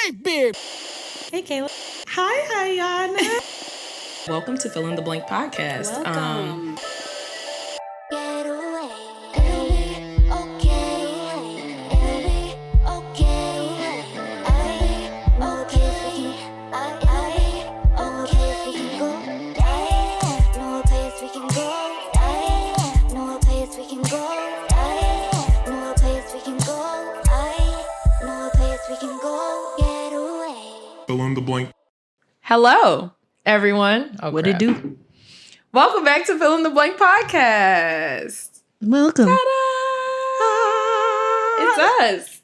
big beard. Hey, Kayla. Hi, Iyanna. Welcome to Fill in the Blank podcast. Welcome. Fill in the blank. Hello, everyone. What it do? Welcome back to Fill in the Blank podcast. Welcome. It's us.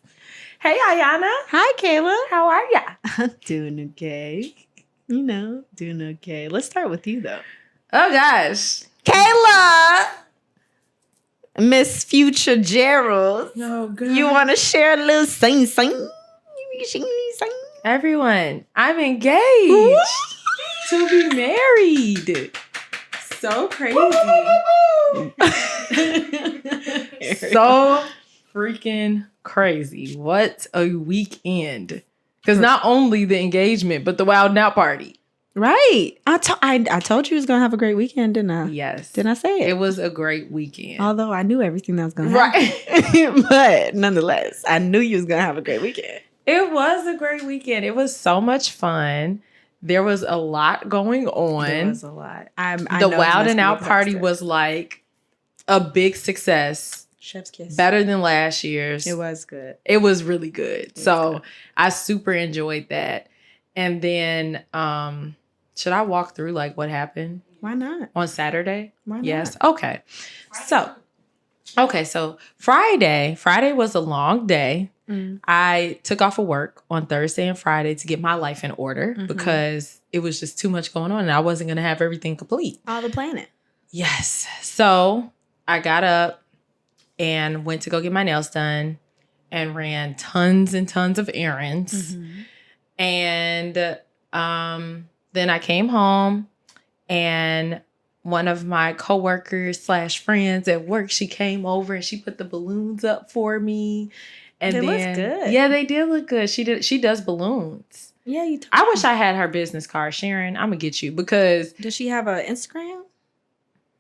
Hey, Iyanna. Hi, Kayla. How are ya? I'm doing okay. Doing okay. Let's start with you, though. Oh, gosh. Kayla. Miss Future Gerald. Oh, God. You want to share a little sing? Everyone, I'm engaged to be married. So crazy. So freaking crazy. What a weekend. Because not only the engagement, but the Wild and Out party. Right. I told you it was going to have a great weekend, didn't I? Yes. Didn't I say it? It was a great weekend. Although I knew everything that was going to happen. Right. But nonetheless, I knew you was going to have a great weekend. It was a great weekend. It was so much fun. There was a lot going on. There was a lot. The Wild and Out party was like a big success. Chef's kiss. Better than last year's. It was good. It was really good. So I super enjoyed that. And then should I walk through like what happened? Why not? On Saturday? Why not? Yes. Okay. So Friday was a long day. I took off of work on Thursday and Friday to get my life in order because it was just too much going on and I wasn't going to have everything complete. All the planet. Yes. So I got up and went to go get my nails done and ran tons and tons of errands. And then I came home and one of my coworkers / friends at work, she came over and she put the balloons up for me. And they then, look good. Yeah, they did look good. She does balloons. Yeah, you told I me. wish I had her business card, Sharon. I'm gonna get you because Does she have an Instagram?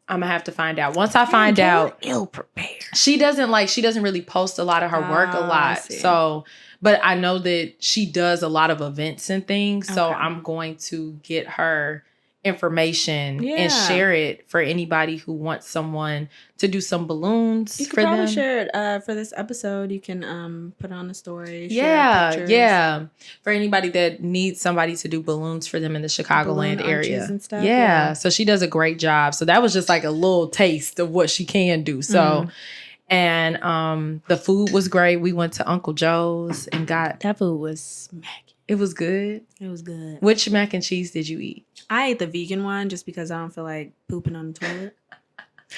I'm gonna have to find out. Once I find out, ill prepared. she doesn't really post a lot of her work a lot. So, but I know that she does a lot of events and things. So I'm going to get her information and share it for anybody who wants someone to do some balloons You could for probably them. share it for this episode. You can put on a story. Yeah, share pictures, yeah. For anybody that needs somebody to do balloons for them in the Chicagoland balloon area arches and stuff. Yeah, so she does a great job. So that was just like a little taste of what she can do. So, and the food was great. We went to Uncle Joe's and got that food was smacking. It was good. It was good. Which mac and cheese did you eat? I ate the vegan one just because I don't feel like pooping on the toilet.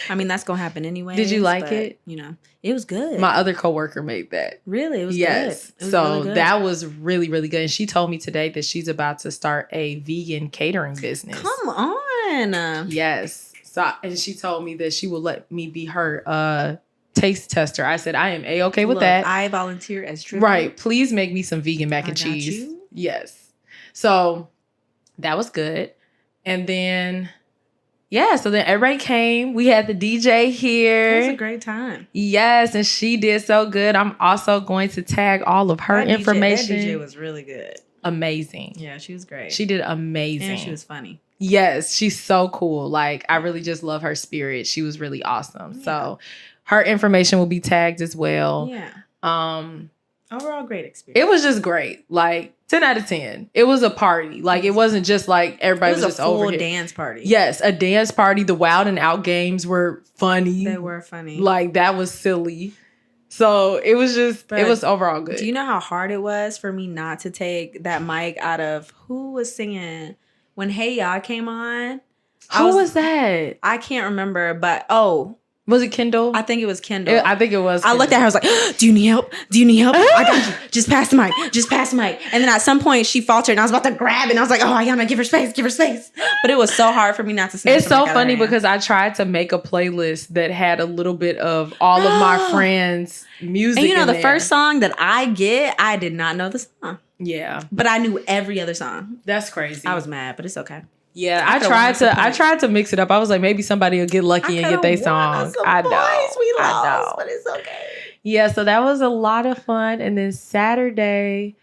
I mean, that's going to happen anyway. Did you like it? You know, it was good. My other coworker made that. Really? It was good. It was so really good. that was really, really good. And she told me today that she's about to start a vegan catering business. Come on. Yes. So, and she told me that she will let me be her taste tester. I said, I am A-okay with that. I volunteer as tribute. Right. Please make me some vegan mac and cheese. You. Yes. So that was good. And then, so then everybody came. We had the DJ here. It was a great time. Yes, and she did so good. I'm also going to tag all of her information. That DJ was really good. Amazing. Yeah, she was great. She did amazing. And she was funny. Yes, she's so cool. Like, I really just love her spirit. She was really awesome. Yeah. So her information will be tagged as well. Yeah. Overall, great experience. It was just great. Like 10 out of 10. It was a party. Like it wasn't just like everybody was just over here. It was a full dance party. Yes, a dance party. The Wild and Out games were funny. They were funny. Like that was silly. So it was just, it was overall good. Do you know how hard it was for me not to take that mic out of who was singing when Hey Ya came on? Who was that? I can't remember, but Was it Kindle? I think it was Kindle. I think it was Kindle. I looked at her, I was like, do you need help? Do you need help? I got you. Just pass the mic. Just pass the mic. And then at some point she faltered and I was about to grab it. And I was like, oh, Iyanna, give her space. Give her space. But it was so hard for me not to say it's so funny because I tried to make a playlist that had a little bit of all of my friends' music. And you know, the there. first song that I did not know the song. Yeah. But I knew every other song. That's crazy. I was mad, but it's okay. Yeah, I tried to mix it up. I was like, maybe somebody will get lucky and get their song. I know. We lost, but it's okay. Yeah, so that was a lot of fun. And then Saturday,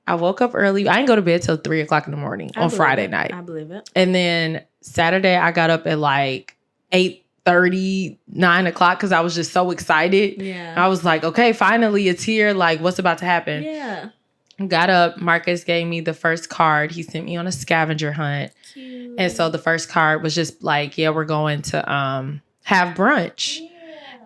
I woke up early. I didn't go to bed till 3:00 in the morning on Friday night. I believe it. And then Saturday, I got up at like 8:30, 9:00 because I was just so excited. Yeah. I was like, okay, finally it's here. Like, what's about to happen? Yeah. Got up. Marcus gave me the first card. He sent me on a scavenger hunt. Cute. And so the first card was just like, yeah, we're going to have brunch. Yeah.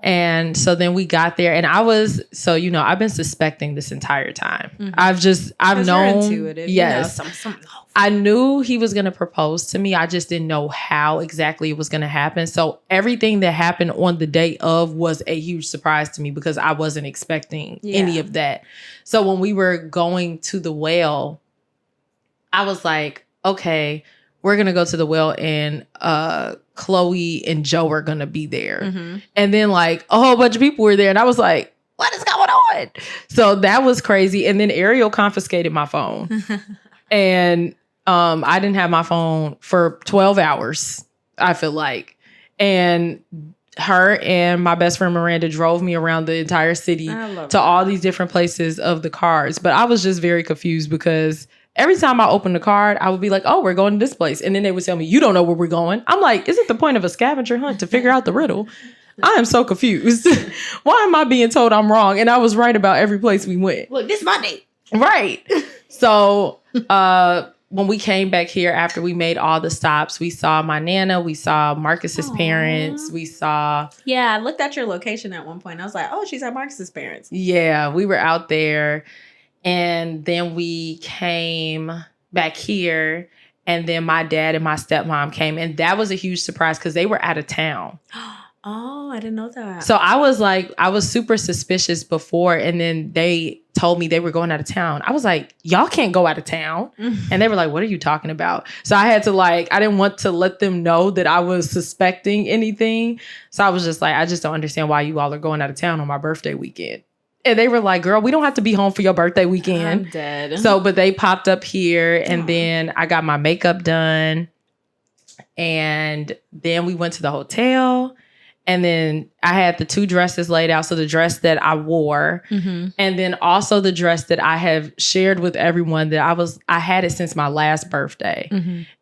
And so then we got there and I've been suspecting this entire time. Mm-hmm. I've known. You're intuitive. Yes. I knew he was going to propose to me. I just didn't know how exactly it was going to happen. So everything that happened on the day of was a huge surprise to me because I wasn't expecting any of that. So when we were going to the well, I was like, okay, we're going to go to the well and Chloe and Joe are going to be there. Mm-hmm. And then like a whole bunch of people were there. And I was like, what is going on? So that was crazy. And then Ariel confiscated my phone. And I didn't have my phone for 12 hours, I feel like. And her and my best friend Miranda drove me around the entire city to all these different places of the cards. But I was just very confused because every time I opened the card, I would be like, oh, we're going to this place. And then they would tell me, you don't know where we're going. I'm like, isn't the point of a scavenger hunt to figure out the riddle? I am so confused. Why am I being told I'm wrong? And I was right about every place we went. Look, this is my date. Right. So when we came back here after we made all the stops, we saw my Nana, we saw Marcus's parents, we saw... Yeah, I looked at your location at one point. I was like, oh, she's at Marcus's parents. Yeah, we were out there. And then we came back here. And then my dad and my stepmom came. And that was a huge surprise because they were out of town. Oh, I didn't know that. So I was super suspicious before. And then they told me they were going out of town. I was like, y'all can't go out of town. And they were like, what are you talking about? So I had to I didn't want to let them know that I was suspecting anything. So I was just like, I just don't understand why you all are going out of town on my birthday weekend. And they were like, girl, we don't have to be home for your birthday weekend. I'm dead. So, but they popped up here and then I got my makeup done. And then we went to the hotel. And then I had the 2 dresses laid out. So the dress that I wore and then also the dress that I have shared with everyone that I had it since my last birthday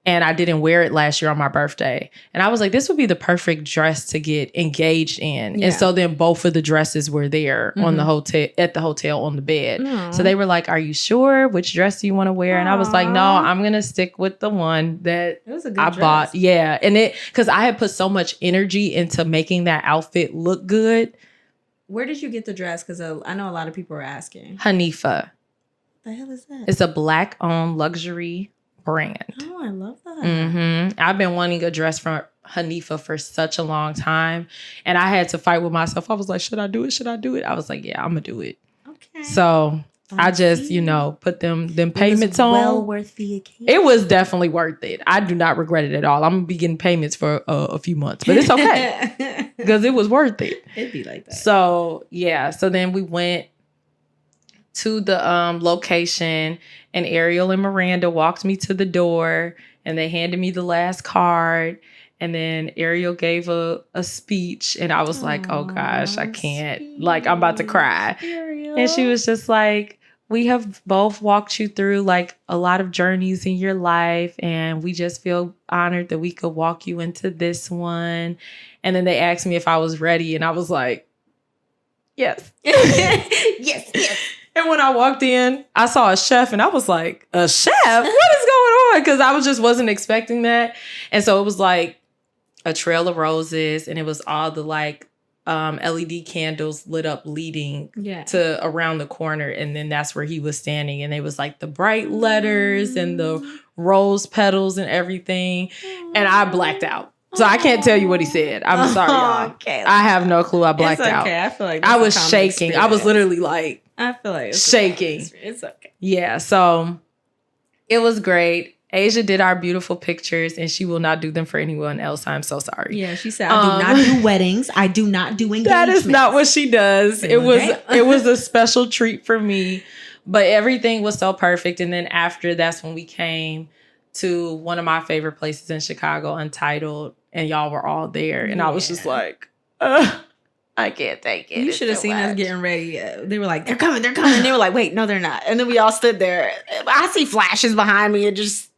and I didn't wear it last year on my birthday. And I was like, this would be the perfect dress to get engaged in. Yeah. And so then both of the dresses were there on the hotel, at the hotel on the bed. Aww. So they were like, are you sure? Which dress do you want to wear? Aww. And I was like, no, I'm going to stick with the one that I bought. Yeah. And because I had put so much energy into making that outfit look good. Where did you get the dress? Because I know a lot of people are asking. Hanifa. What the hell is that? It's a Black-owned luxury brand. Oh, I love that. I've been wanting a dress from Hanifa for such a long time. And I had to fight with myself. I was like, should I do it? Should I do it? I was like, yeah, I'm going to do it. Okay. So I just, put them payments on. Well worth the occasion. It was definitely worth it. I do not regret it at all. I'm going to be getting payments for a few months, but it's okay because it was worth it. It'd be like that. So, yeah. So then we went to the location and Ariel and Miranda walked me to the door and they handed me the last card. And then Ariel gave a speech and I was like, oh gosh, I can't. Sweet. I'm about to cry. Ariel. And she was just like, we have both walked you through a lot of journeys in your life. And we just feel honored that we could walk you into this one. And then they asked me if I was ready. And I was like, yes. Yes. And when I walked in, I saw a chef and I was like, a chef? What is going on? Because I wasn't expecting that. And so it was like a trail of roses and it was all the LED candles lit up leading to around the corner. And then that's where he was standing. And it was the bright letters and the rose petals and everything. And I blacked out. So I can't tell you what he said. I'm sorry, y'all. Okay, I have no clue. I blacked out. I feel like I was shaking. I was literally like, I feel like shaking. It's okay. Yeah, so it was great. Asia did our beautiful pictures, and she will not do them for anyone else. I'm so sorry. Yeah, she said, I do not do weddings. I do not do engagements. That is not what she does. It was a special treat for me, but everything was so perfect. And then after, that's when we came to one of my favorite places in Chicago, Untitled, and y'all were all there. And I was just like, I can't take it. You should have seen us getting ready. They were like, they're coming. They were like, wait, no, they're not. And then we all stood there. I see flashes behind me and just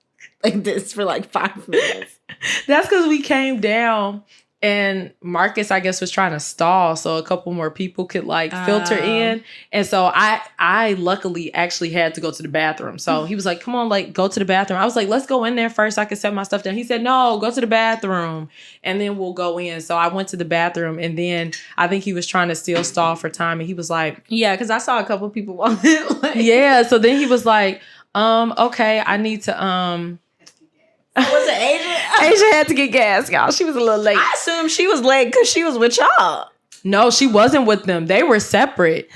like this for like 5 minutes. That's because we came down and Marcus, I guess, was trying to stall so a couple more people could like filter in. And so I luckily actually had to go to the bathroom. So he was like, come on, like go to the bathroom. I was like, let's go in there first. I can set my stuff down. He said, no, go to the bathroom and then we'll go in. So I went to the bathroom and then I think he was trying to still stall for time. And he was like, yeah, because I saw a couple people walking. Yeah. So then he was like, okay, I need to, Was it Asia? Asia had to get gas, y'all. She was a little late. I assumed she was late because she was with y'all. No, she wasn't with them. They were separate.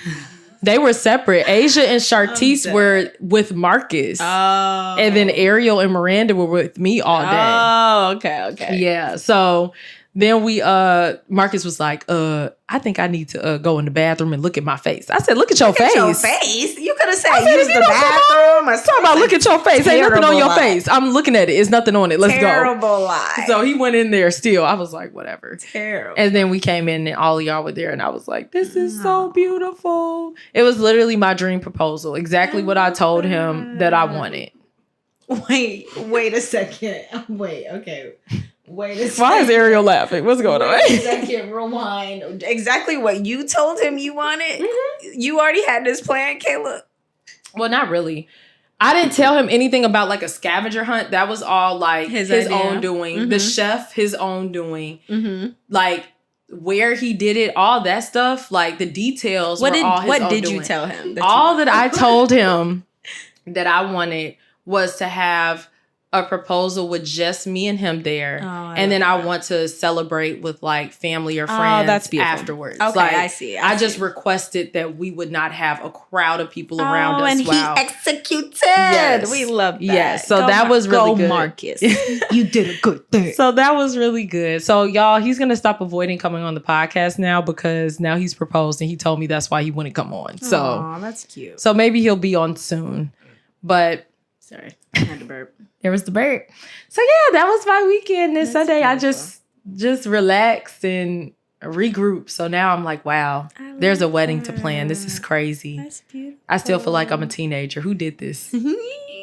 Asia and Chartice were with Marcus. Oh. And then Ariel and Miranda were with me all day. Oh, okay. Yeah. So then Marcus was like, I think I need to go in the bathroom and look at my face. I said, look at your face. Your face? You could have said use the bathroom. Talk about look at your face. Ain't nothing on your face. I'm looking at it. It's nothing on it. Let's go. Terrible lie. So he went in there still. I was like, whatever. Terrible. And then we came in and all of y'all were there and I was like, this is so beautiful. It was literally my dream proposal. Exactly what I told him that I wanted. Wait a second. Wait a second. Why is Ariel laughing? What's going on? Wait a second, rewind. Exactly what you told him you wanted? Mm-hmm. You already had this plan, Kayla? Well, not really. I didn't tell him anything about like a scavenger hunt. That was all like his own doing. Mm-hmm. The chef, his own doing. Mm-hmm. Like where he did it, all that stuff, like the details were all his own doing. What did you tell him? All that I told him that I wanted was to have a proposal with just me and him there. And then I want to celebrate with like family or friends afterwards. Okay, like, I see. I just requested that we would not have a crowd of people around us. And he executed. Yes. We love that. Yes. So that was really good. Marcus. You did a good thing. So that was really good. So y'all, he's going to stop avoiding coming on the podcast now because now he's proposed and he told me that's why he wouldn't come on. So that's cute. So maybe he'll be on soon. But sorry, I had to burp. There was the burp. So yeah, that was my weekend. This Sunday, beautiful. I just relaxed and regrouped. So now I'm like, wow, there's a wedding to plan. This is crazy. That's beautiful. I still feel like I'm a teenager. Who did this?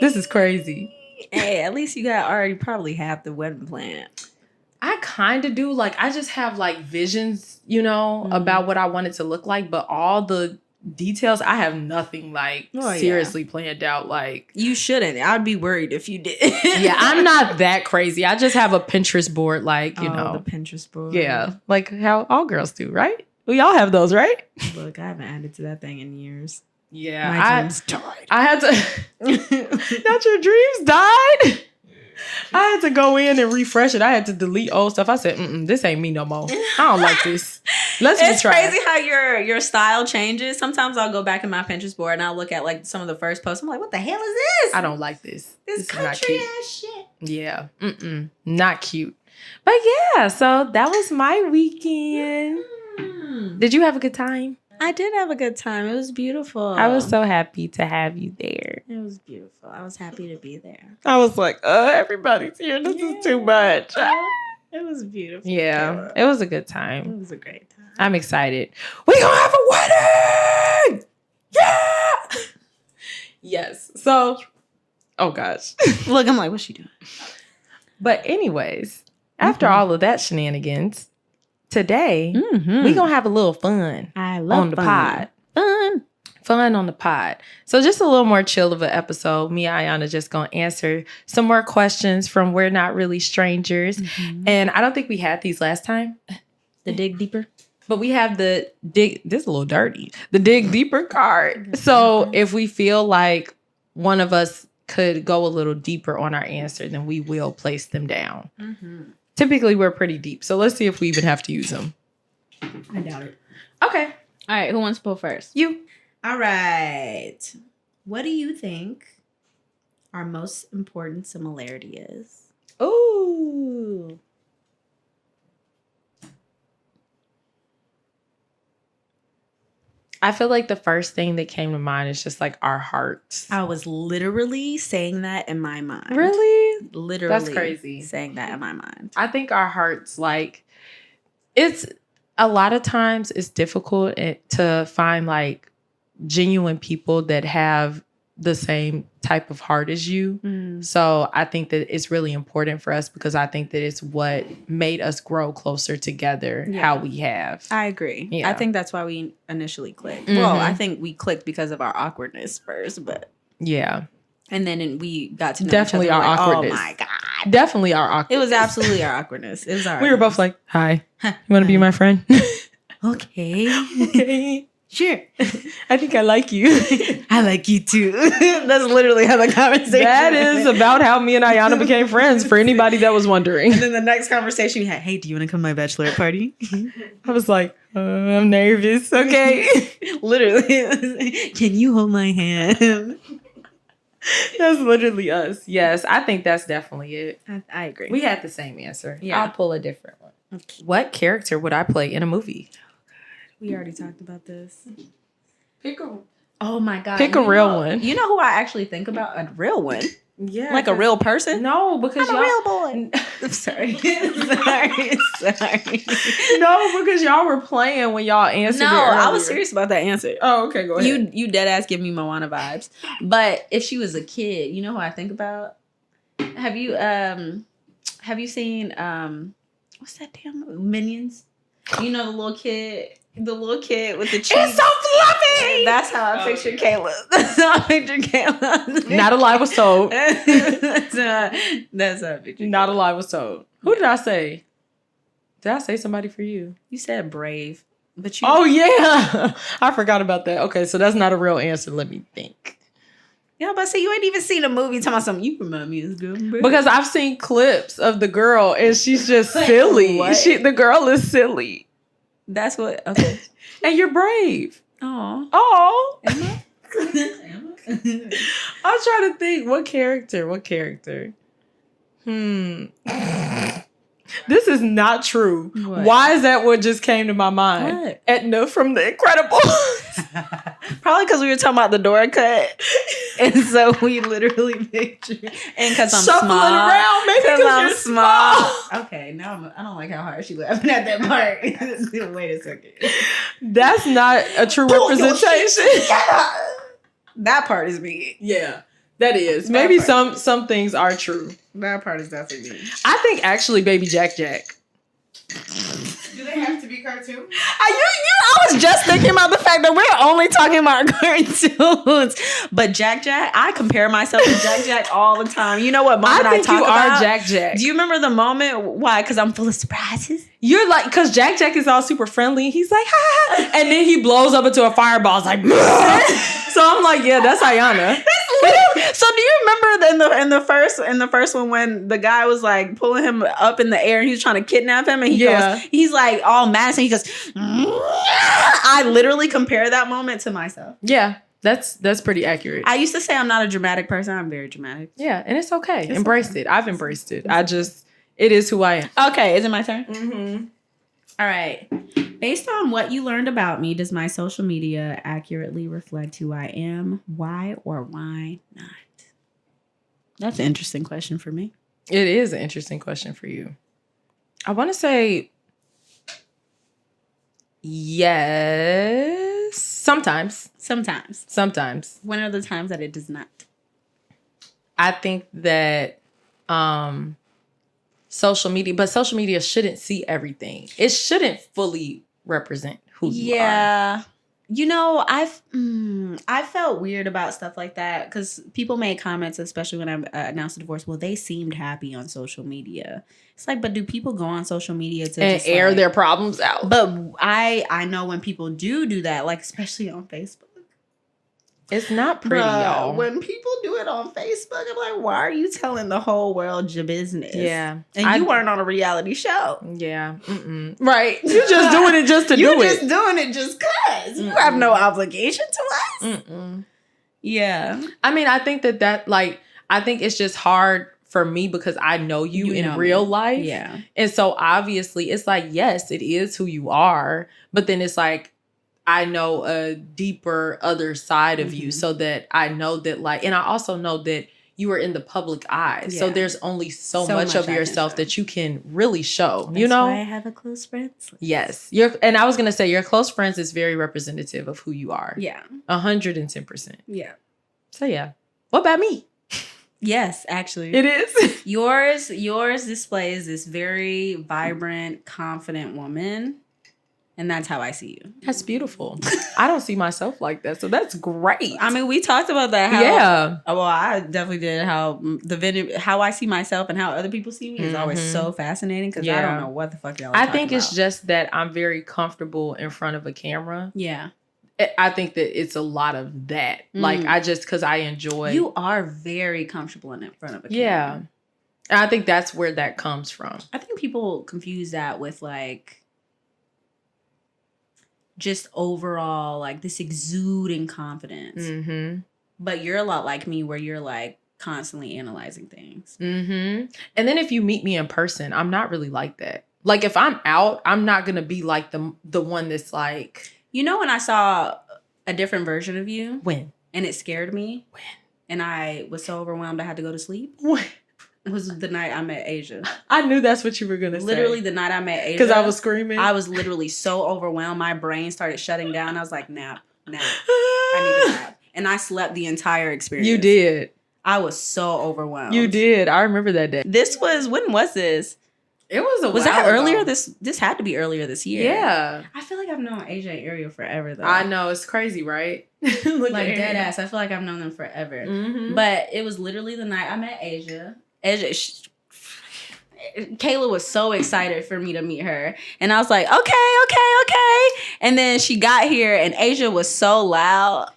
This is crazy. Hey, at least you got already probably half the wedding plan. I kind of do. Like, I just have like visions, about what I want it to look like. But all the details, I have nothing like seriously planned out. Like, you shouldn't. I'd be worried if you did. Yeah, I'm not that crazy. I just have a Pinterest board, like, the Pinterest board. Yeah, like how all girls do, right? We all have those, right? Look, I haven't added to that thing in years. Yeah, my dreams died. I had to. Not your dreams died. I had to go in and refresh it. I had to delete old stuff. I said, this ain't me no more. I don't like this. It's crazy how your style changes. Sometimes I'll go back in my Pinterest board and I'll look at like some of the first posts. I'm like, what the hell is this? I don't like this. This country ass shit. Yeah. Not cute. But yeah, so that was my weekend. Did you have a good time? I did have a good time. It was beautiful. I was so happy to have you there. It was beautiful. I was happy to be there. I was like, everybody's here. This is too much. It was beautiful. Yeah, it was a good time. It was a great time. I'm excited. We're going to have a wedding! Yeah! Yes. So, oh gosh. Look, I'm like, what's she doing? But anyways, after all of that shenanigans, today, we're going to have a little fun on the pod. Fun on the pod. So just a little more chill of an episode. Me and Iyanna just going to answer some more questions from We're Not Really Strangers. And I don't think we had these last time. The dig deeper. But we have the dig, this is a little dirty, the dig deeper card. So if we feel like one of us could go a little deeper on our answer, then we will place them down. typically we're pretty deep. So let's see if we even have to use them. I doubt it. Okay. All right, who wants to pull first? You. All right. What do you think our most important similarity is? Ooh. I feel like the first thing that came to mind is just like our hearts. I was literally saying that in my mind. Really? Literally. That's crazy. Saying that in my mind. I think our hearts, like, it's a lot of times it's difficult to find like genuine people that have the same type of heart as you. So I think that it's really important for us because I think that it's what made us grow closer together, how we have. I agree. Yeah. I think that's why we initially clicked. Well, I think we clicked because of our awkwardness first, but yeah. And then we got to know definitely each other. Our Like, awkwardness. Oh my God. Definitely our awkwardness. It was absolutely our awkwardness. It was our We were both like, hi, you want to be my friend? Okay. Okay. Sure. I think I like you. I like you too. That's literally how the conversation That is about how me and Iyanna became friends, for anybody that was wondering. And then the next conversation we had, hey, do you want to come to my bachelorette party? I was like, I'm nervous. Okay. Literally. Can you hold my hand? That's literally us. Yes, I think that's definitely it. I agree. We had the same answer. Yeah. I'll pull a different one. Okay. What character would I play in a movie? We already talked about this. Pick a Oh my God. Pick a real one. You know who I actually think about? A real one. Yeah. Like a real person? No, because I'm a y'all real boy. I'm sorry. sorry. No, because y'all were playing when y'all answered. No, it I earlier. was serious about that answer. Oh, okay, go ahead. You dead ass give me Moana vibes. But if she was a kid, you know who I think about? Have you seen what's that damn Minions? You know the little kid with the cheeks. It's so fluffy. That's how I picture Kayla. That's how I picture Kayla. Not a lie was told. that's how I picture. Not a lie was told. Who did I say? Did I say somebody for you? You said brave, but you. Oh yeah, I forgot about that. Okay, so that's not a real answer. Let me think. Yeah, but see, you ain't even seen a movie talking about something. You remind me of this girl. Because I've seen clips of the girl and she's just silly. What? The girl is silly. That's what. Okay. And you're brave. Oh. Oh. Am I? I'm trying to think. What character? This is not true. What? Why is that what just came to my mind? What? Edna from The Incredibles. Probably because we were talking about the Dora cut. And so we literally picture. And because I'm Shuffling small. around, maybe Because because I'm you're small. Okay, now I don't like how hard she laughing at that part. Wait a second. That's not a true representation. That part is me. Yeah, that is. That Maybe part. some things are true. That part is definitely me. I think actually Baby Jack. Do they have to be cartoon? I was just thinking about the fact that we're only talking about cartoons. But Jack, I compare myself to Jack all the time. You know what moment I think talk you about? are Jack. Do you remember the moment? Why? Because I'm full of surprises. You're like, because Jack is all super friendly. He's like, ha, and then he blows up into a fireball. It's like, so I'm like, yeah, that's Iyanna. So do you remember in the first one when the guy was like pulling him up in the air and he was trying to kidnap him and he goes, he's like all mad and he goes, I literally compare that moment to myself. Yeah, that's pretty accurate. I used to say I'm not a dramatic person. I'm very dramatic. Yeah, and it's okay. Embrace it. I've embraced it. It is who I am. Okay, is it my turn? Mm-hmm. All right. Based on what you learned about me, does my social media accurately reflect who I am? Why or why not? That's an interesting question for me. It is an interesting question for you. I want to say yes. Sometimes. When are the times that it does not? I think that social media shouldn't see everything. It shouldn't fully represent who you are. Yeah. You know, I felt weird about stuff like that because people made comments, especially when I announced the divorce. Well, they seemed happy on social media. It's like, but do people go on social media to and just air like, their problems out? But I know when people do that, like especially on Facebook. It's not pretty, Bruh, y'all. when people do it on Facebook, I'm like, why are you telling the whole world your business? Yeah. And you weren't on a reality show. Yeah. Mm-mm. Right. You're just doing it just to do it. You're just doing it just because. You have no obligation to us. Mm-mm. Yeah. I mean, I think that like, I think it's just hard for me because I know you in real life. Yeah. And so obviously it's like, yes, it is who you are. But then it's like, I know a deeper other side of you so that I know that like, and I also know that you are in the public eye. Yeah. So there's only so much of yourself that you can really show, you know? That's why I have a close friends list. Yes. And I was going to say your close friends is very representative of who you are. Yeah. 110%. Yeah. So yeah. What about me? Yes, actually. It is. Yours displays this very vibrant, confident woman. And that's how I see you. That's beautiful. I don't see myself like that. So that's great. I mean, we talked about that. Yeah. Well, I definitely did how I see myself and how other people see me is always so fascinating because I don't know what the fuck y'all are I think talking it's about. just that I'm very comfortable in front of a camera. Yeah. I think that it's a lot of that. Like, because I enjoy. You are very comfortable in front of a camera. Yeah. And I think that's where that comes from. I think people confuse that with like, just overall, like this exuding confidence. Mm-hmm. But you're a lot like me where you're like constantly analyzing things. Mm-hmm. And then if you meet me in person, I'm not really like that. Like if I'm out, I'm not going to be like the one that's like. You know when I saw a different version of you? When? And it scared me? When? And I was so overwhelmed I had to go to sleep? When? It was the night I met Asia. I knew that's what you were going to say. Literally the night I met Asia. Because I was screaming? I was literally so overwhelmed. My brain started shutting down. I was like, nap. I need a nap. And I slept the entire experience. You did. I was so overwhelmed. You did. I remember that day. When was this? It was a while Was that earlier? ago. This had to be earlier this year. Yeah. I feel like I've known Asia and Ariel forever though. I know. It's crazy, right? Like dead ass. I feel like I've known them forever. Mm-hmm. But it was literally the night I met Asia. Kayla was so excited for me to meet her. And I was like, okay. And then she got here and Asia was so loud.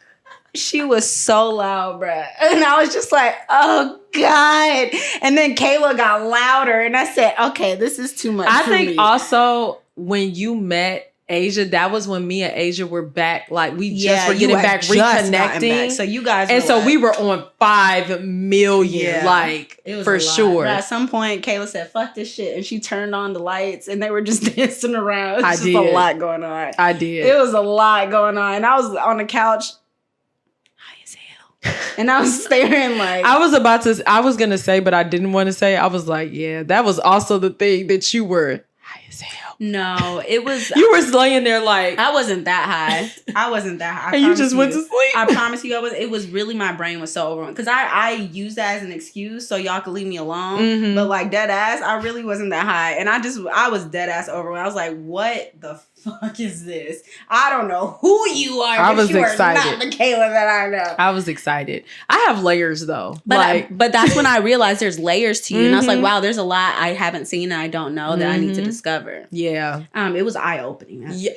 She was so loud, bruh. And I was just like, oh, God. And then Kayla got louder. And I said, okay, this is too much for me. Also, when you met Asia, that was when me and Asia were back. Like, we just were getting back, reconnecting. So you guys and so we were on 5 million, like, it was for sure. But at some point, Kayla said, fuck this shit. And she turned on the lights and they were just dancing around. It was just a lot going on. I did. It was a lot going on. And I was on the couch. And I was staring like I was gonna say, but I didn't want to say. I was like, yeah, that was also the thing that you were high as hell. No, it was you were laying there like I wasn't that high. And you just went to sleep. I promise you, it was really my brain was so overwhelmed because I use that as an excuse so y'all could leave me alone. Mm-hmm. But like dead ass, I really wasn't that high, and I was dead ass overwhelmed. I was like, what the fuck is this? I don't know who you are. I was excited. Not the Kayla that I know. I was excited. I have layers though. But that's when I realized there's layers to you. And I was like, wow, there's a lot I haven't seen and I don't know that I need to discover. Yeah. It was eye-opening. Yeah.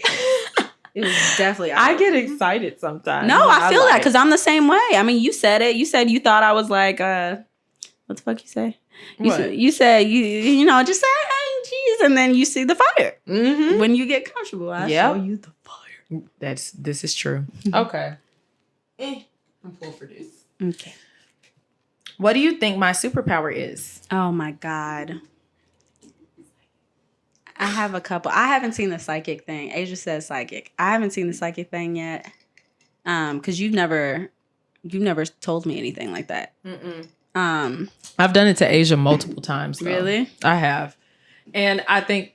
It was definitely I get excited sometimes. No, I feel that because I'm the same way. I mean, you said it. You said you thought I was like, what the fuck you say? You said, you know, just say, hey, geez. And then you see the fire. Mm-hmm. When you get comfortable, I show you the fire. This is true. Okay. I'm full for this. Okay. What do you think my superpower is? Oh, my God. I have a couple. I haven't seen the psychic thing. Asia says psychic. I haven't seen the psychic thing yet. Because you've never told me anything like that. Mm-mm. I've done it to Asia multiple times. Though. Really? I have. And I think,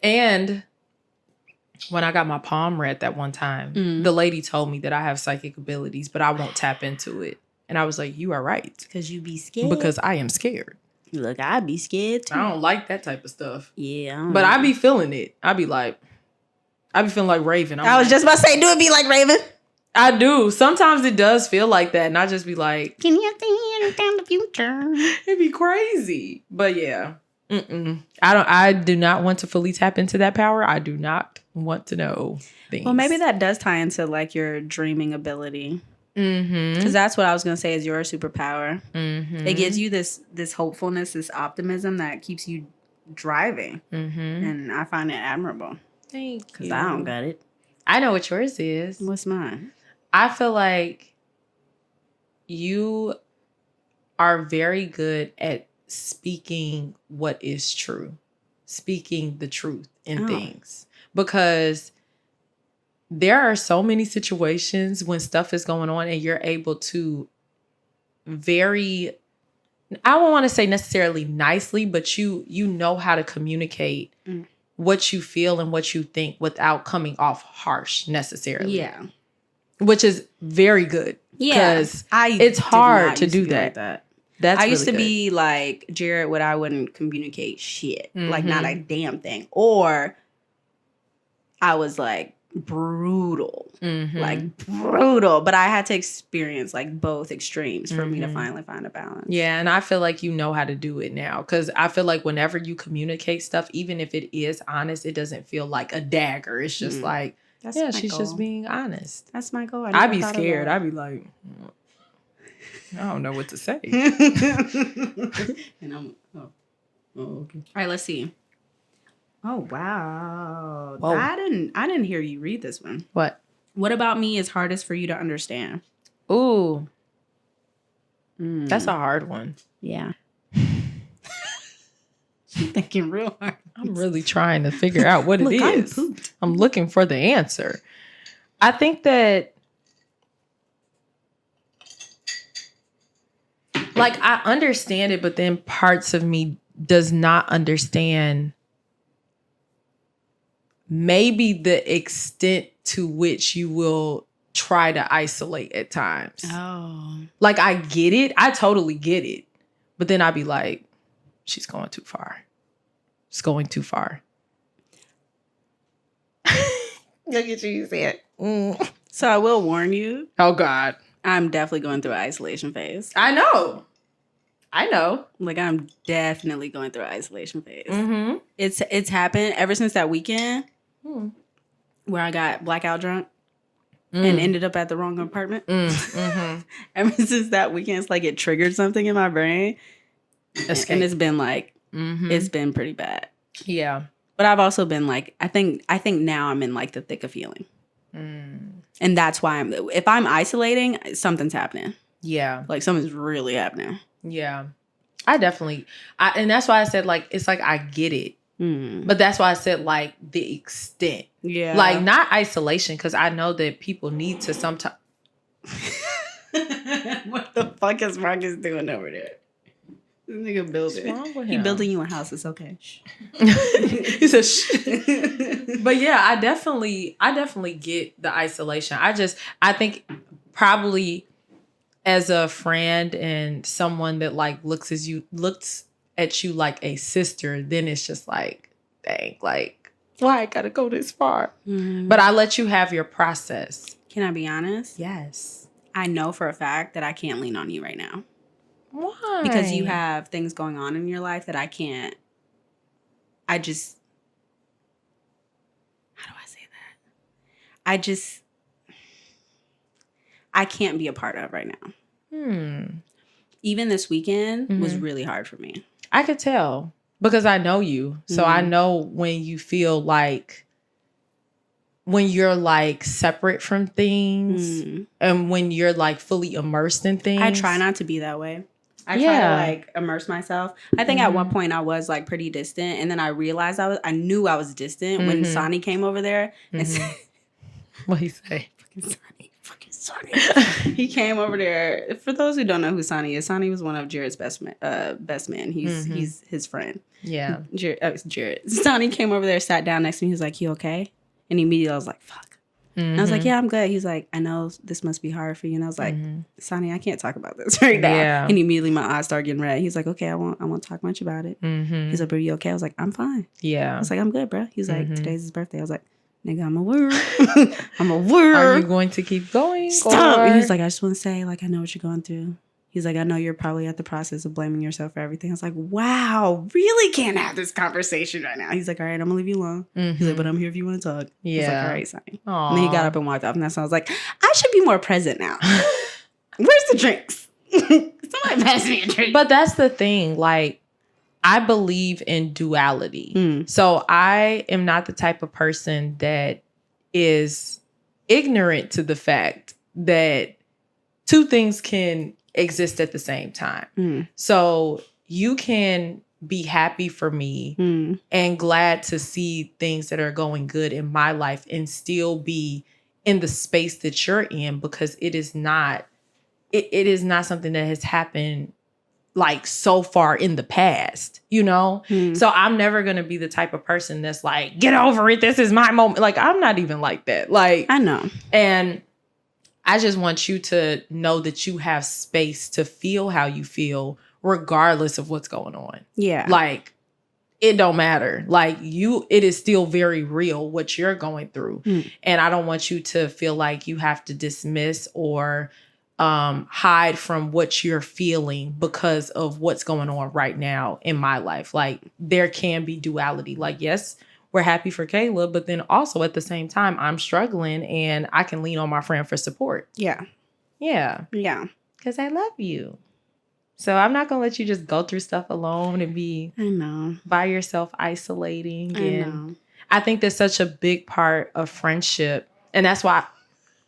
when I got my palm read that one time, the lady told me that I have psychic abilities, but I won't tap into it. And I was like, you are right. Because you be scared. Because I am scared. Look, I'd be scared too. I don't like that type of stuff. Yeah. But I be feeling it. I be feeling like Raven. I was just about to say, do it be like Raven? I do. Sometimes it does feel like that. And I just be like, can you see down the future? It'd be crazy. But yeah. I do not want to fully tap into that power. I do not want to know things. Well, maybe that does tie into like your dreaming ability. Because that's what I was going to say is your superpower. Mm-hmm. It gives you this hopefulness, this optimism that keeps you driving. Mm-hmm. And I find it admirable. Thank you. Because I don't got it. I know what yours is. What's mine? I feel like you are very good at speaking what is true, speaking the truth in things. Because there are so many situations when stuff is going on and you're able to I don't want to say necessarily nicely, but you know how to communicate what you feel and what you think without coming off harsh necessarily. Yeah. Which is very good. Yeah. Because it's hard to do that. Like that. That's I used really to good. be like Jared, I wouldn't communicate shit. Like not a damn thing. Or I was like brutal. Like brutal. But I had to experience like both extremes for me to finally find a balance. Yeah, and I feel like you know how to do it now. Because I feel like whenever you communicate stuff, even if it is honest, it doesn't feel like a dagger. It's just like, she's just being honest. That's my goal. I'd be scared. I'd be like, I don't know what to say. And I'm okay. All right, let's see. Oh wow. Whoa. I didn't hear you read this one. What about me is hardest for you to understand? Ooh. That's a hard one. Yeah. I'm thinking real hard. I'm really trying to figure out what it is. I'm looking for the answer. I think that like I understand it, but then parts of me does not understand maybe the extent to which you will try to isolate at times. Oh. Like I get it. I totally get it. But then I'd be like, she's going too far. It's going too far. Look at you said. So I will warn you. Oh God. I'm definitely going through an isolation phase. I know. Like I'm definitely going through an isolation phase. Mm-hmm. It's happened ever since that weekend where I got blackout drunk and ended up at the wrong apartment. Ever since that weekend, it's like it triggered something in my brain. Escape. And it's been like it's been pretty bad. Yeah. But I've also been like I think now I'm in like the thick of healing. And that's why if I'm isolating, something's happening. Yeah. Like something's really happening. Yeah. I definitely and that's why I said like it's like I get it. But that's why I said like the extent. Yeah. Like not isolation, because I know that people need to sometimes. What the fuck is Marcus doing over there? This nigga building. What's wrong with He him? building you a house. It's okay. He said, shh. But yeah, I definitely get the isolation. I think probably as a friend and someone that like looks at you like a sister, then it's just like, dang, like, why I gotta go this far? But I let you have your process. Can I be honest? Yes. I know for a fact that I can't lean on you right now. Why? Because you have things going on in your life that I can't. How do I say that? I can't be a part of right now. Even this weekend was really hard for me. I could tell because I know you. So I know when you feel like when you're like separate from things and when you're like fully immersed in things. I try not to be that way. I try to like immerse myself. I think at one point I was like pretty distant, and then I realized I knew I was distant when Sonny came over there and said, "What he say? Fucking Sonny." He came over there. For those who don't know who Sonny is, Sonny was one of Jared's best man. He's his friend. Yeah, Jared. Sonny came over there, sat down next to me. He was like, "You okay?" And immediately I was like, "Fuck." And I was like, "Yeah, I'm good." He's like, "I know this must be hard for you." And I was like, "Sonny, I can't talk about this right now." Yeah. And immediately my eyes started getting red. He's like, "Okay, I won't talk much about it." He's like, "But are you okay?" I was like, "I'm fine." Yeah. I was like, "I'm good, bro." He's like, "Today's his birthday." I was like, "Nigga, I'm a word. I'm a word." Are you going to keep going? Stop. And he's like, "I just want to say, like, I know what you're going through." He's like, "I know you're probably at the process of blaming yourself for everything." I was like, wow, really can't have this conversation right now. He's like, "All right, I'm going to leave you alone." He's like, "But I'm here if you want to talk." Yeah. He's like, "All right, Sonny." And then he got up and walked off. And that's when I was like, I should be more present now. Where's the drinks? Somebody pass me a drink. But that's the thing. Like, I believe in duality. So I am not the type of person that is ignorant to the fact that two things can exist at the same time. So you can be happy for me and glad to see things that are going good in my life and still be in the space that you're in, because it is not something that has happened like so far in the past, you know? So I'm never going to be the type of person that's like, get over it. This is my moment. Like, I'm not even like that. Like, I know. And I just want you to know that you have space to feel how you feel, regardless of what's going on. Yeah. Like, it don't matter. Like, it is still very real what you're going through. And I don't want you to feel like you have to dismiss or hide from what you're feeling because of what's going on right now in my life. Like, there can be duality. Like, yes, we're happy for Kayla, but then also at the same time, I'm struggling and I can lean on my friend for support. Yeah. Yeah. Yeah. Because I love you. So I'm not going to let you just go through stuff alone and be by yourself isolating. I think that's such a big part of friendship. And that's why,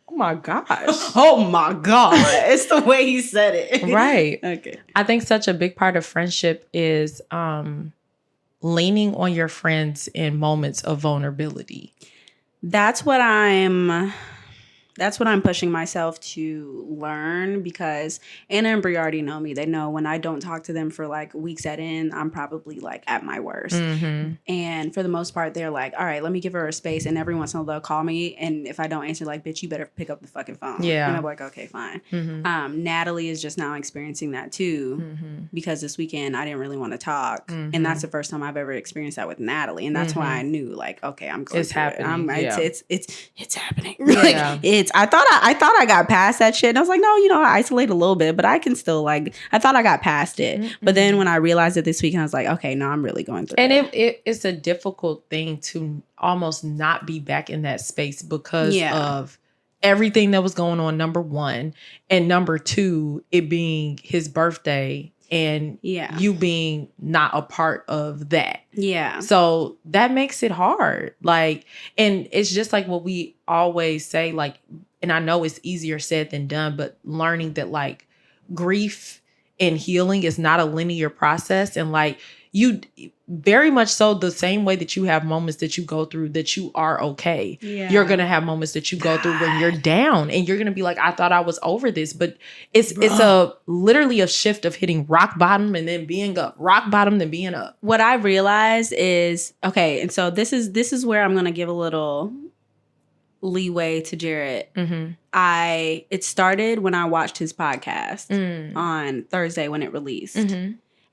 oh my gosh. Oh my God. It's the way he said it. Right. Okay. I think such a big part of friendship is leaning on your friends in moments of vulnerability. That's what I'm pushing myself to learn, because Anna and Brie already know me. They know when I don't talk to them for like weeks at end, I'm probably like at my worst. And for the most part, they're like, all right, let me give her a space. And every once in a while they'll call me. And if I don't answer, like, bitch, you better pick up the fucking phone. Yeah. And I'm like, okay, fine. Natalie is just now experiencing that too, because this weekend I didn't really want to talk. And that's the first time I've ever experienced that with Natalie. And that's why I knew, like, okay, I'm going it's happening. It's happening. Like, I thought I got past that shit. And I was like, no, I isolate a little bit, but I can still, like, I thought I got past it. But then when I realized it this weekend, I was like, okay, no, I'm really going through it. And it's a difficult thing to almost not be back in that space because of everything that was going on, number one. And number two, it being his birthday and you being not a part of that. Yeah. So that makes it hard. Like, and it's just like what we always say, like, and I know it's easier said than done, but learning that, like, grief and healing is not a linear process. And, like, you very much so the same way that you have moments that you go through that you are okay. Yeah. You're going to have moments that you go through when you're down and you're going to be like, I thought I was over this, but it's literally a shift of hitting rock bottom and then being up, rock bottom, then being up. What I realized is, okay. And so this is where I'm going to give a little leeway to Jarrett. It started when I watched his podcast on Thursday when it released.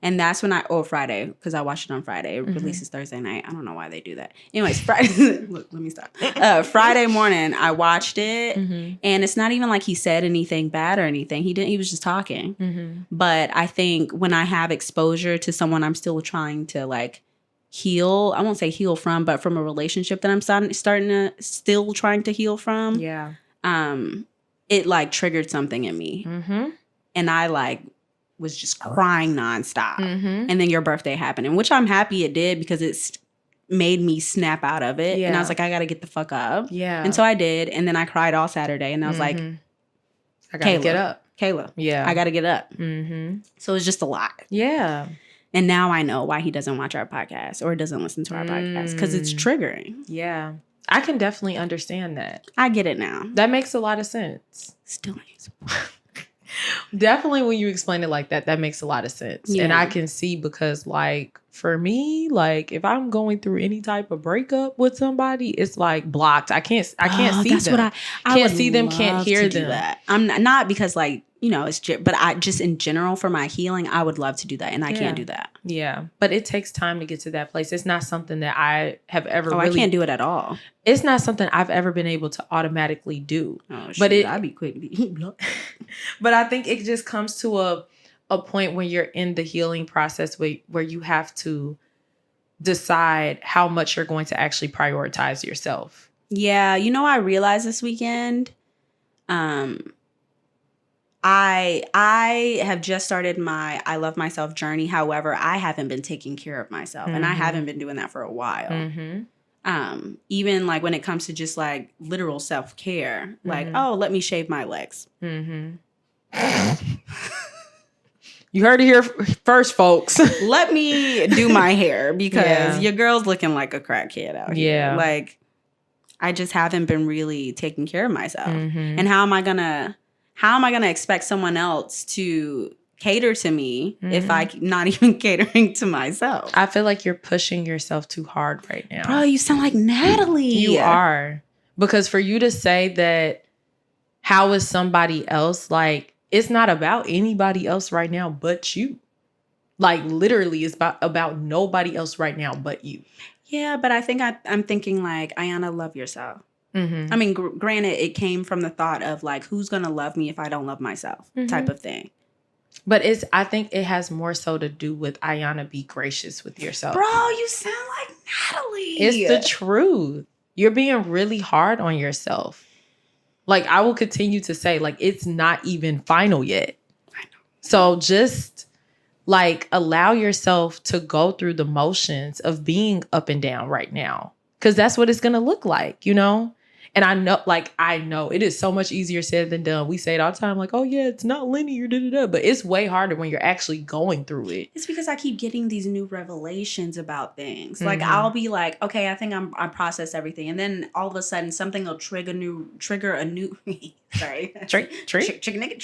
And that's when Friday, because I watched it on Friday. It releases Thursday night. I don't know why they do that. Anyways, Friday, look, let me stop. Friday morning, I watched it. And it's not even like he said anything bad or anything. He was just talking. But I think when I have exposure to someone I'm still trying to, like, heal, I won't say heal from, but from a relationship that I'm still trying to heal from. Yeah. It, like, triggered something in me. And I, like, was just crying nonstop. And then your birthday happened, and which I'm happy it did, because it's made me snap out of it. And I was like, I got to get the fuck up. Yeah. And so I did. And then I cried all Saturday, and I was like, I got to get up. Kayla. Yeah. I got to get up. So it's just a lot. Yeah. And now I know why he doesn't watch our podcast or doesn't listen to our podcast, because it's triggering. Yeah. I can definitely understand that. I get it now. That makes a lot of sense. Still makes Definitely when you explain it like that, that makes a lot of sense. Yeah. And I can see, because, like, for me, like, if I'm going through any type of breakup with somebody, it's like blocked. I can't see that's them. What I can't see them, can't hear them. That. I'm not because, like, but I just, in general, for my healing, I would love to do that, and I can't do that. Yeah, but it takes time to get to that place. It's not something that I have ever. I can't do it at all. It's not something I've ever been able to automatically do. Oh, but I'd be quick. But I think it just comes to a point when you're in the healing process where you have to decide how much you're going to actually prioritize yourself. Yeah, I realized this weekend, I have just started my I love myself journey. However, I haven't been taking care of myself, and I haven't been doing that for a while. Even like when it comes to just like literal self-care, like, oh, let me shave my legs. You heard it here first, folks. Let me do my hair because your girl's looking like a crackhead out here. Like, I just haven't been really taking care of myself. And how am I gonna expect someone else to cater to me if I'm not even catering to myself? I feel like you're pushing yourself too hard right now. Bro, you sound like Natalie. You are. Because for you to say that, how is somebody else, like, it's not about anybody else right now but you. Like, literally, it's about nobody else right now but you. Yeah, but I think I'm thinking like, Iyanna, love yourself. I mean, granted, it came from the thought of like, who's going to love me if I don't love myself type of thing. But I think it has more so to do with, Iyanna, be gracious with yourself. Bro, you sound like Natalie. It's the truth. You're being really hard on yourself. Like, I will continue to say, like, it's not even final yet. I know. So just, like, allow yourself to go through the motions of being up and down right now. Because that's what it's going to look like, you know? And I know it is so much easier said than done. We say it all the time, like, oh, yeah, it's not linear, but it's way harder when you're actually going through it. It's because I keep getting these new revelations about things. Like, I'll be like, okay, I think I process everything. And then all of a sudden, something will trigger a new, sorry. Chicken nugget.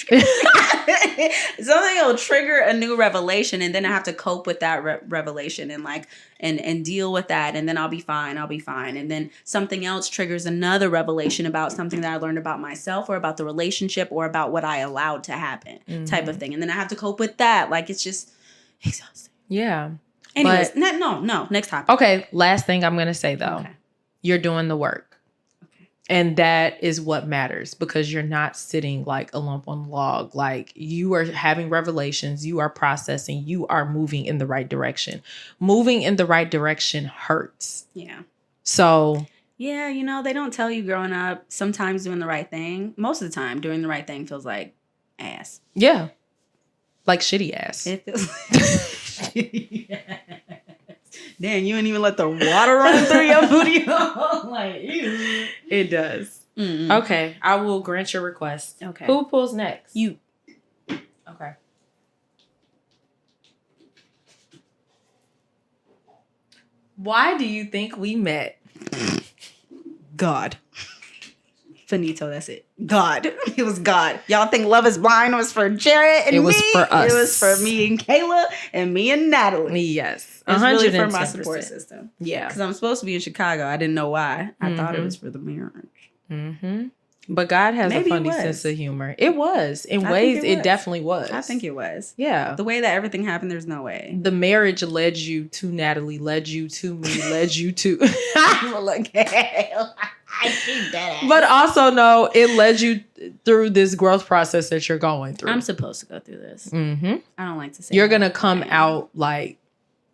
Something will trigger a new revelation. And then I have to cope with that revelation and like, and deal with that. And then I'll be fine. And then something else triggers another revelation about something that I learned about myself or about the relationship or about what I allowed to happen type of thing. And then I have to cope with that. Like, it's just exhausting. Yeah. Anyways, no. Next topic. Okay. Last thing I'm going to say, though. Okay. You're doing the work. Okay. And that is what matters because you're not sitting like a lump on a log. Like, you are having revelations. You are processing. You are moving in the right direction. Moving in the right direction hurts. Yeah. So... yeah, you know, they don't tell you growing up, sometimes doing the right thing. Most of the time, doing the right thing feels like ass. Yeah. Like shitty ass. It feels like shitty ass. Damn, you didn't even let the water run through your booty. Like, ew. It does. Okay, I will grant your request. Okay. Who pulls next? You. Okay. Why do you think we met? God. Finito, that's it. God. It was God. Y'all think Love is Blind was for Jared and me? It was for us. It was for me and Kayla and me and Natalie. Yes. It's really for my support system. Yeah. Because I'm supposed to be in Chicago. I didn't know why. I thought it was for the marriage. But God has a funny sense of humor. It was. In ways, it definitely was. I think it was. Yeah. The way that everything happened, there's no way. The marriage led you to Natalie, led you to me, led you to... But also, no, it led you through this growth process that you're going through. I'm supposed to go through this. I don't like to say you're going to come out like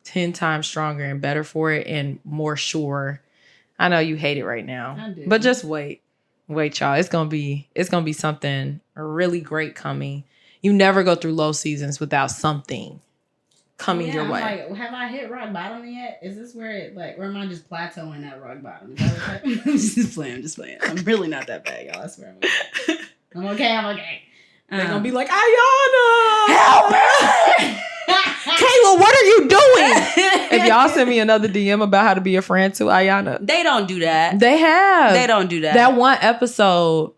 10 times stronger and better for it and more sure. I know you hate it right now. I do. But just wait. Wait, y'all. It's gonna be something really great coming. You never go through low seasons without something coming your way. Like, have I hit rock bottom yet? Is this where it or am I just plateauing at rock bottom? Is that what's happening? I'm just playing. I'm really not that bad, y'all. I swear I'm okay. I'm okay. They're gonna be like, Iyanna! Help me! Kayla, what are you doing? If y'all send me another DM about how to be a friend to Iyanna. They don't do that. They have. They don't do that. That one episode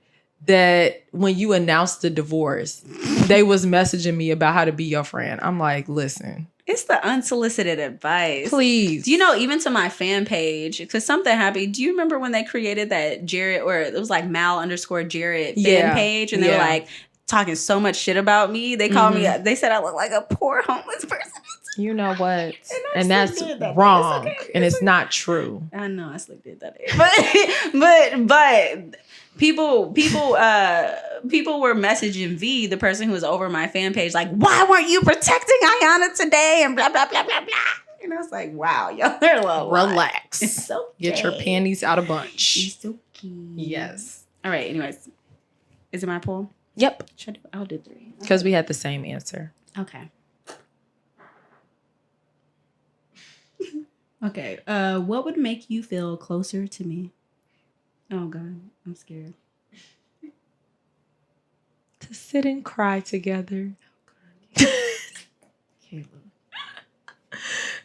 that when you announced the divorce, they was messaging me about how to be your friend. I'm like, listen. It's the unsolicited advice. Please. Do you know, even to my fan page, because something happened. Do you remember when they created that Jared, or it was like Mal_Jared fan page? And they were like talking so much shit about me. They called me, they said I look like a poor homeless person. You know what? And that's wrong. It's okay. And it's not true. I know I slick did that. But people were messaging V, the person who was over my fan page, like, why weren't you protecting Iyanna today? And blah, blah, blah, blah, blah. And I was like, wow, y'all are a little relax. It's okay. Get your panties out of bunch. It's okay. Yes. All right, anyways. Is it my poll? Yep. I'll do 3. Because we had the same answer. Okay. Okay. What would make you feel closer to me? Oh God, I'm scared. To sit and cry together. Kayla.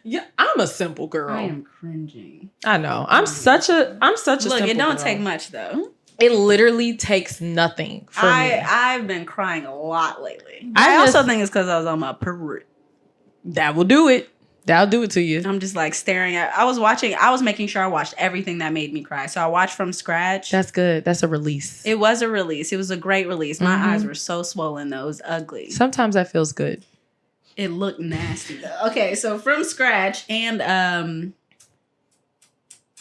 Yeah, I'm a simple girl. I am cringing. I know. I'm such a Look, simple it don't girl. take much though. It literally takes nothing for me. I've been crying a lot lately. I I also just- think it's because I was on my period. That will do it. That'll do it to you. I'm just like staring at. I was making sure I watched everything that made me cry. So I watched from scratch. That's good. That's a release. It was a release. It was a great release. My eyes were so swollen though. It was ugly. Sometimes that feels good. It looked nasty though. Okay, so from scratch and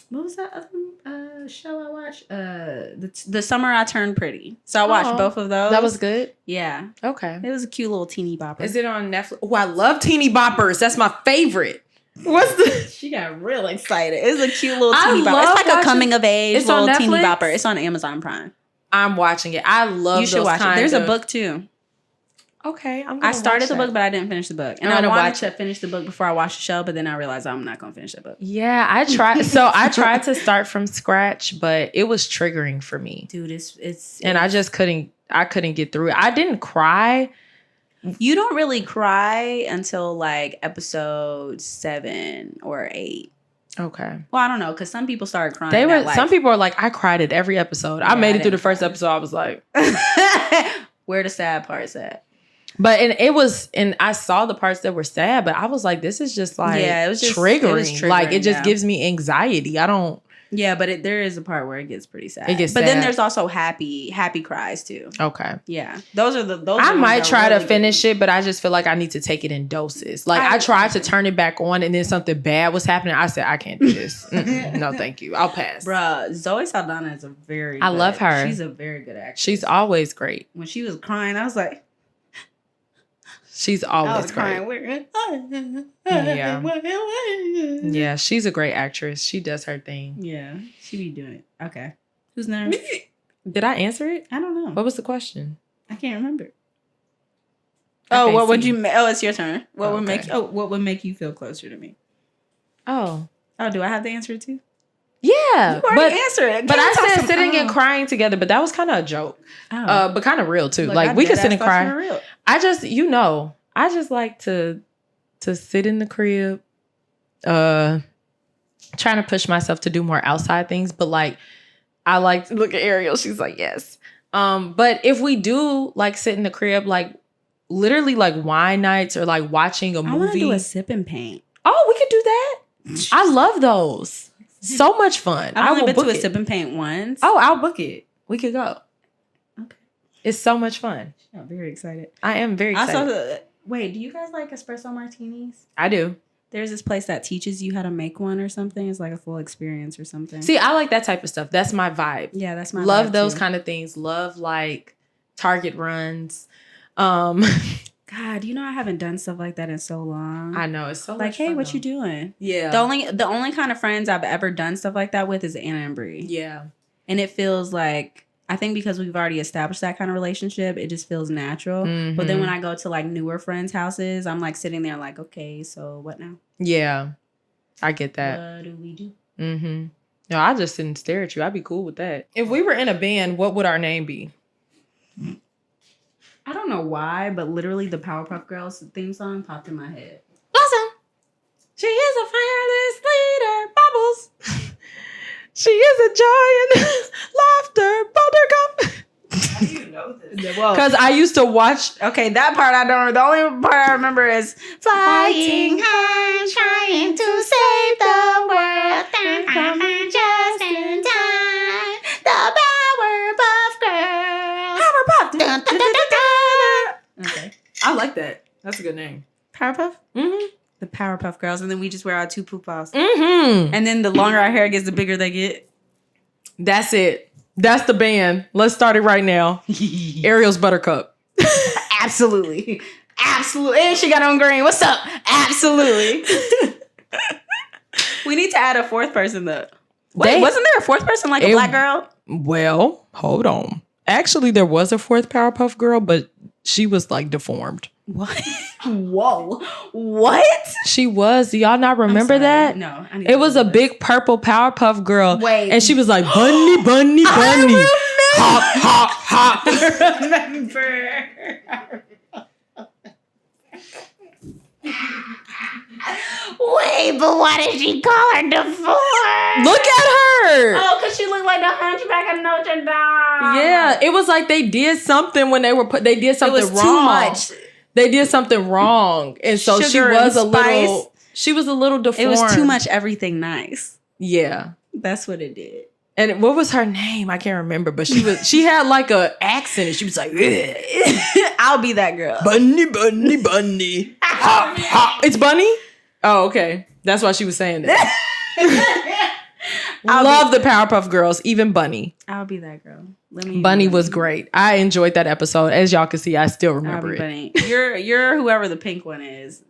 what was that other show I watched? The Summer I Turned Pretty. So I watched both of those. That was good? Yeah. Okay. It was a cute little teeny bopper. Is it on Netflix? Oh, I love teeny boppers. That's my favorite. What's the... She got real excited. It's a cute little I teeny bopper. love It's like a coming of age It's on little teeny Netflix? bopper. It's on Amazon Prime. I'm watching it. I love You should those watch it. kind There's of... a book too. Okay. I started the book, but I didn't finish the book. And I'm I gonna wanted watch to finish the book before I watched the show, but then I realized I'm not going to finish the book. Yeah, I tried. So I tried to start from scratch, but it was triggering for me. Dude, it's And I just couldn't get through it. I didn't cry. You don't really cry until like episode 7 or 8. Okay. Well, I don't know, because some people started crying. Some people are like, I cried at every episode. I made it through the first episode. I was like, where the sad parts at? but and I saw the parts that were sad, but I was like, this is just like it was triggering. Like it just yeah. gives me anxiety. I don't. Yeah, but there is a part where it gets pretty sad. It gets but sad. then there's also happy cries too. Okay. Yeah, those. I might try to finish it, but I just feel like I need to take it in doses. Like I tried to turn it back on, and then something bad was happening. I said, I can't do this. No, thank you. I'll pass. Bruh, Zoe Saldana is I love her. She's a very good actress. She's always great. When she was crying, I was like, she's always great. Yeah. Yeah, she's a great actress. She does her thing. Yeah, she be doing it. Okay. Who's next? Did I answer it? I don't know. What was the question? I can't remember. I Oh, what can't would see. you? Oh, it's your turn. What would Okay. make? Oh, what would make you feel closer to me? Oh. Oh, do I have to answer it too? Yeah. You already answered it. But I Can't said talk sitting and oh. crying together, but that was kind of a joke. Oh. But kind of real too. Look, like I we could dead sit ass and thought you were cry. real. I just, I just like to sit in the crib, trying to push myself to do more outside things. But like, I like to look at Ariel. She's like, yes. But if we do like sit in the crib, like literally like wine nights or like watching a movie. I want to do a sip and paint. Oh, we could do that. I love those. So much fun. I've only will been to book a it. sip and paint once. Oh, I'll book it. We could go. Okay. It's so much fun. I'm very excited. I am very excited. Wait, do you guys like espresso martinis? I do. There's this place that teaches you how to make one or something. It's like a full experience or something. See, I like that type of stuff. That's my vibe. Yeah, that's my Love vibe those too. kind of things. Love like Target runs. God, I haven't done stuff like that in so long. I know it's so like, much hey, fun, what though. you doing? Yeah. The only kind of friends I've ever done stuff like that with is Anna and Bree. Yeah. And it feels like, I think because we've already established that kind of relationship, it just feels natural. Mm-hmm. But then when I go to like newer friends' houses, I'm like sitting there like, okay, so what now? Yeah. I get that. What do we do? Mm-hmm. No, I just sit and stare at you. I'd be cool with that. If we were in a band, what would our name be? I don't know why, but literally the Powerpuff Girls theme song popped in my head. Blossom. She is a fearless leader. Bubbles. She is a joy and laughter. Buttercup. How do you know this? Well, Because I used to watch. okay, that part I don't. The only part I remember is flying high, trying to save the world, and coming just in time. The Powerpuff Girls. Powerpuff. Dun, dun, dun, dun, dun. Okay, I like that. That's a good name. Powerpuff. Mm-hmm. The Powerpuff Girls, and then we just wear our 2 poofs. Mm-hmm. And then the longer our hair gets, the bigger they get. That's it. That's the band. Let's start it right now. Ariel's Buttercup. Absolutely. Absolutely. And she got on green. What's up? Absolutely. We need to add a 4th person though. Wait, wasn't there a 4th person like a black girl? Well, hold on. Actually, there was a fourth Powerpuff Girl, but she was like deformed. What? Whoa. What? She was. Do y'all not remember that? No. It was a big purple Powerpuff Girl. Wait. And she was like, bunny, bunny, bunny. Hop, hop, hop. I remember. Wait, but why did she call her deformed? Look at her. Oh, because she looked like the Hunchback of Notre Dame. Yeah, it was like they did something when they did something It was wrong. too much. They did something wrong. And so Sugar she was and she was a little deformed. It was too much everything nice. Yeah. That's what it did. And what was her name? I can't remember, but she had like a accent and she was like, I'll be that girl. bunny, bunny, bunny. Hop, hop. It's Bunny? Oh, okay. That's why she was saying that. Love the Powerpuff Girls, even Bunny. I'll be that girl. Bunny was great. I enjoyed that episode. As y'all can see, I still remember it. Bunny. You're whoever the pink one is.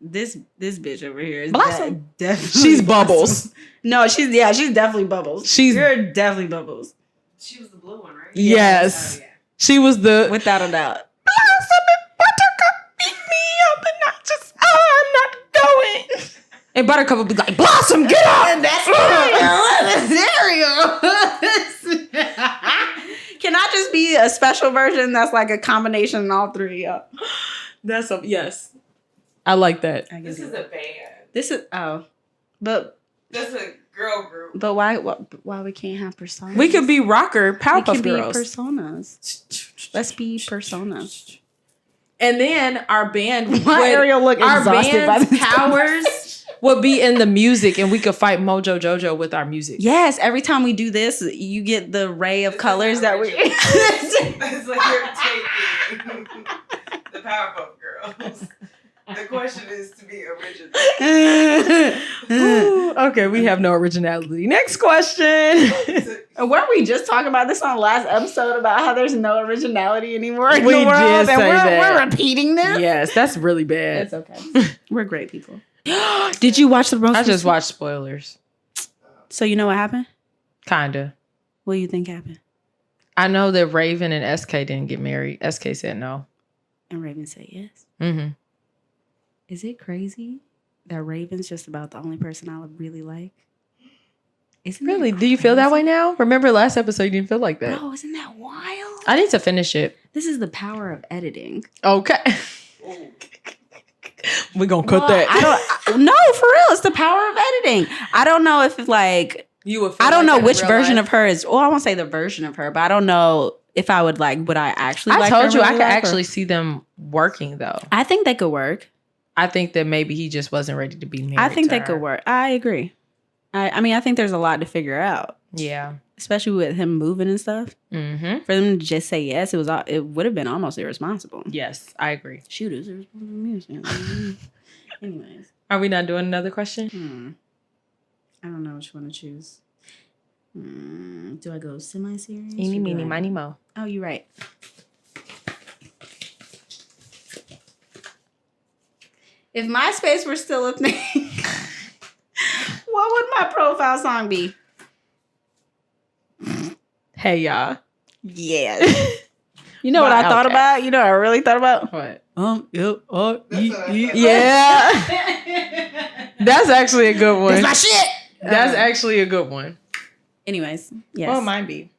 This bitch over here is Blossom. definitely She's Bubbles. No, she's definitely Bubbles. You're definitely Bubbles. She was the blue one, right? Yes. Oh, yeah. She was the Without a doubt. Blossom and Buttercup beat me up and I just, I'm not going. And Buttercup would be like, Blossom, get up. And that's cereal. Can I just be a special version that's like a combination of all three? Yes. I like that. This is a band. But That's a girl group. But why we can't have personas? We could be rocker Powerpuff We can Girls. be personas. Let's be personas. And then our band Ariel look our exhausted by band's this powers would be in the music and we could fight Mojo Jojo with our music. Yes, every time we do this, you get the ray of colors that we That's like you're taking the Powerpuff Girls. The question is to be original. Ooh, okay, we have no originality. Next question. Weren't we just talking about this on the last episode about how there's no originality anymore in We the world? did say that. We're repeating this? Yes, that's really bad. It's okay. We're great people. Did you watch the roast? I just watched spoilers. So you know what happened? Kinda. What do you think happened? I know that Raven and SK didn't get married. SK said no. And Raven said yes. Mm-hmm. Is it crazy that Raven's just about the only person I would really like? Isn't Really? Do you feel that way now? Remember last episode you didn't feel like that. Bro, isn't that wild? I need to finish it. This is the power of editing. Okay. We're gonna cut that. No, for real. It's the power of editing. I don't know if like You would feel I don't like know that which in real version life? of her is. Well, I won't say the version of her, but I don't know if I would I actually. I like told her you I really could like her. actually see them working though. I think they could work. I think that maybe he just wasn't ready to be married. I think to they her. could work. I agree. I mean, I think there's a lot to figure out, Yeah. especially with him moving and stuff. Mm-hmm. For them to just say yes, it would have been almost irresponsible. Yes, I agree. Shoot, it's irresponsible. Anyways, Are we not doing another question? I don't know which one to choose. Do I go semi-serious? Eeny, or do meeny, I- miny, mo. Oh, you're right. If MySpace were still a thing, what would my profile song be? Hey, y'all. Yeah. You know what I thought Okay. about? You know what I really thought about? What? Yeah. Yeah. That's actually a good one. That's my shit. That's actually a good one. Anyways, yes. What would mine be?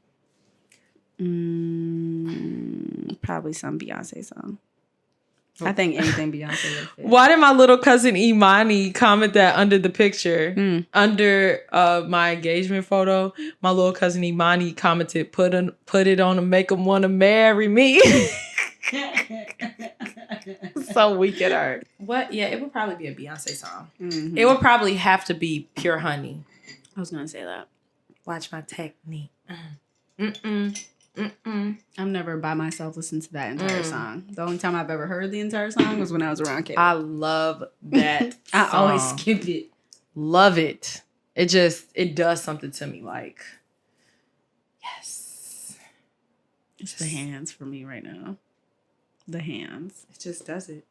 Probably some Beyonce song. I think anything Beyonce would fit. Why did my little cousin Imani comment that under the picture? Under my engagement photo, my little cousin Imani commented, put it on to make him want to marry me. So weak at her. What? Yeah, it would probably be a Beyonce song. Mm-hmm. It would probably have to be Pure Honey. I was going to say that. Watch my technique. Mm-mm. I've never by myself listened to that entire song. The only time I've ever heard the entire song was when I was around Kayla. I love that I always song. skip it. Love it. It does something to me. Like, yes. It's the hands for me right now. The hands. It just does it.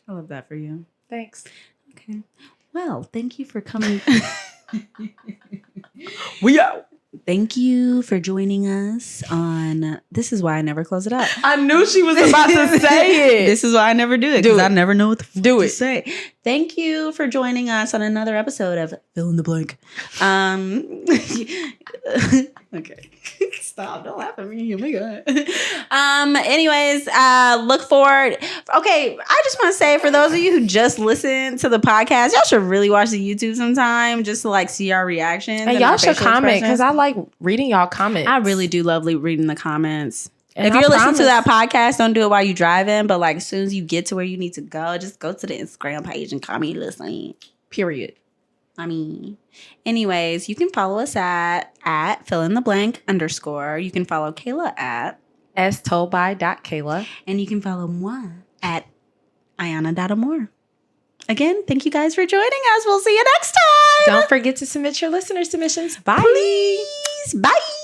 I love that for you. Thanks. Okay. Well, thank you for coming. We out. Thank you for joining us on. This is why I never close it up. I knew she was about to say it. This is why I never do it, Do because it. I never know what to Do say. Thank you for joining us on another episode of Fill in the Blank. Okay. Stop. Don't laugh at me. Oh my God. Anyways, look forward. Okay. I just want to say, for those of you who just listen to the podcast, y'all should really watch the YouTube sometime just to like see our reactions. And y'all should comment, because I like reading y'all comments. I really do love reading the comments. And if I you're listening to that promise- podcast, don't do it while you driving. But like as soon as you get to where you need to go, just go to the Instagram page and comment listening. Period. I mean, anyways, you can follow us at @fillintheblank_. You can follow Kayla at @toldby.Kayla. and you can follow moi at Iyanna.amore. Again, thank you guys for joining us. We'll see you next time. Don't forget to submit your listener submissions. Bye. Please. Bye.